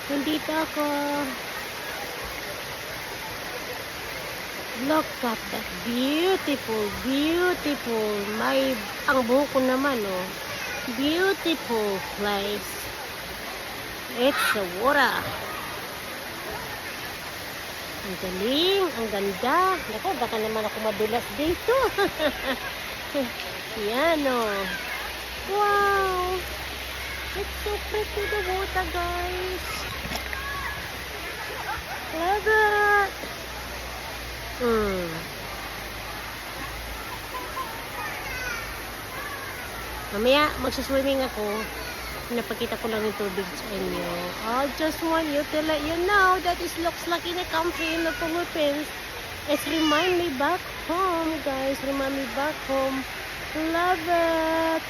Nandito ako. Look at that. Beautiful, beautiful. Ang buhok ko naman, oh. Beautiful place. It's the water. Ang galing, ang ganda. Naku, baka naman ako madulas dito. Yan, oh. Wow. It's so pretty, the water, guys. Love it. Mamaya, magsaswimming ako. Napakita ko lang yung tubig sa inyo. I just want you to let you know that it looks like in a country in the Philippines. It's remind me back home, guys. Remind me back home. Love it.